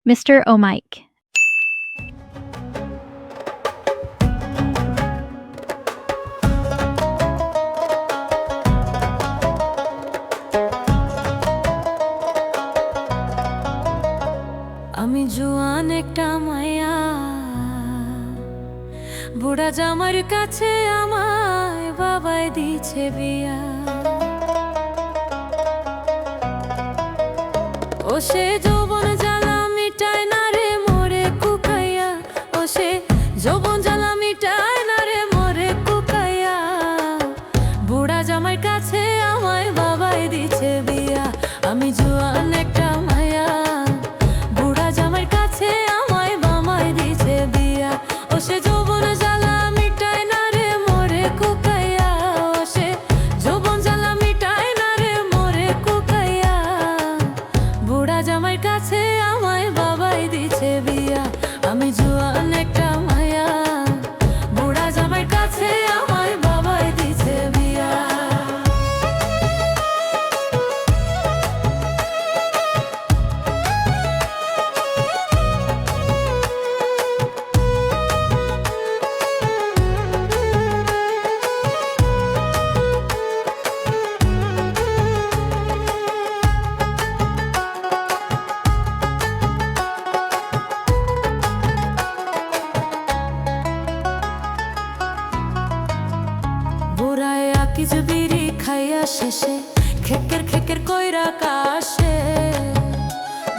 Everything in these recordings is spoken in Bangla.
Mr. O'Mike. আমি জোয়ান একটা মায়া, বুড়া জামার কাছে আমায় বাবাই দিছে বিয়া। ও সে যৌবন জ্বালা মিটায় না রে মোরে কুকাইয়া, ও সে যৌবন জ্বালা মিটায় না রে মোরে কুকাইয়া। বুড়া জামার কাছে আমায় বাবাই দিছে বিয়া। আমি জোয়ান একটা মায়া, বুড়া জামার কাছে আমায় বাবাই দিছে বিয়া। ও সে যৌবন জ্বালা মিটায় না রে মোরে কুকাইয়া, ও সে যৌবন জ্বালা মিটায় না রে মোরে কুকাইয়া। বুড়া জামার কাছে আমায় বাবাই দিছে বিয়া। আমি জোয়ান একটা মায়া, বুড়া জামার কাছে আমায় বাবাই দিছে বিয়া। বুড়ায় আকিজ বিড়ি খাইয়া শেষে খেকের খেকের কইরা কাশে।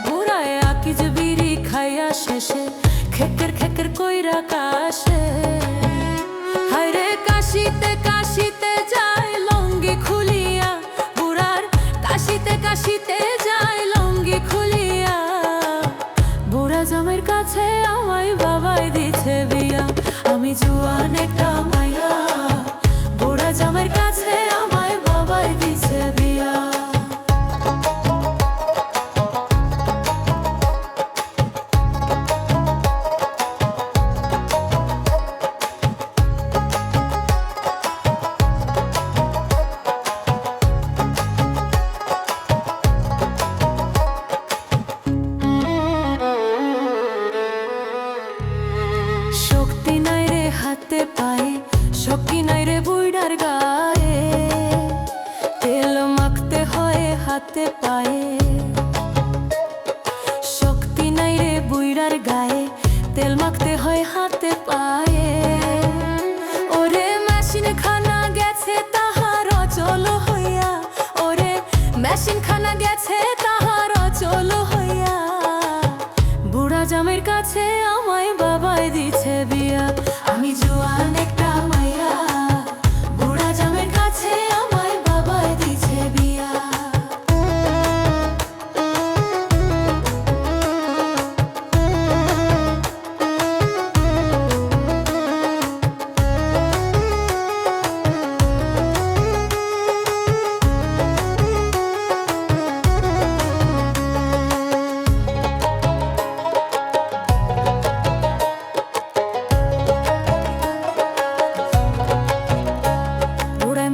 বুড়ায় আকিজ বিড়ি খাইয়া শেষে খেকের খেকের কইরা কাশে। হায়রে কাশিতে কাশিতে যায় লঙ্গি খুলিয়া, বুড়ার কাশিতে কাশিতে যায় লঙ্গি খুলিয়া। বুড়া জামাইর কাছে আমায় বাবাই দিছে বিয়া। আমি জোয়ান একটা মায়া, বুড়া জামাইর কাছে আমায় বাবাই দিছে বিয়া। শক্তি নাই রে হাতে পায়ে, শক্তি নাই রে বুইড়ার গায়ে। তেল মাখতে হয় হাতে পায়ে, শক্তি নাই রে বুইড়ার গায়ে। তেল মাখতে হয় হাতে পায়ে। ওরে মেশিন খানা গেছে তাহার অচল হইয়া, ওরে মেশিন খানা গেছে তাহার অচল হইয়া। বুড়া জামের কাছে আমায় বাবাই দিছে বিয়া। আমি জোয়ান একটা মাইয়া, বুড়া জামের কাছে আমায় বাবাই দিছে বিয়া।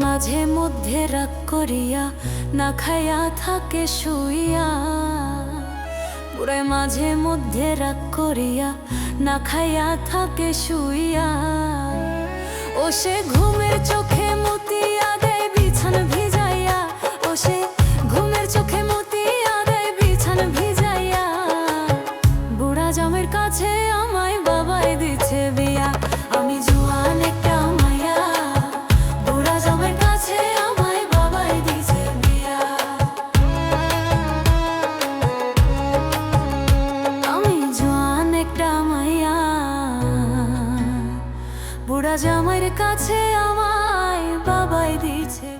মাঝে মধ্যে রাগ করিয়া না খাইয়া থাকে শুইয়া। বুড়ায় মাঝে মধ্যে রাগ করিয়া না খাইয়া থাকে শুইয়া। ও সে ঘুমের চোখে মতিয়া দেয় বিছান ভিজাইয়া, ও সে ঘুমের চোখে মতিয়া দেয় বিছান ভিজাইয়া। বুড়া জামের কাছে আমায় বাবাই দিছে বিয়া। আমি জোয়ান একটা মায়া, বুড়া জামের কাছে আমায় বাবাই দিছে বিয়া। আমি জোয়ান একটা মায়া, বুড়া জামাইয়ের কাছে আমায় বাবাই দিছে।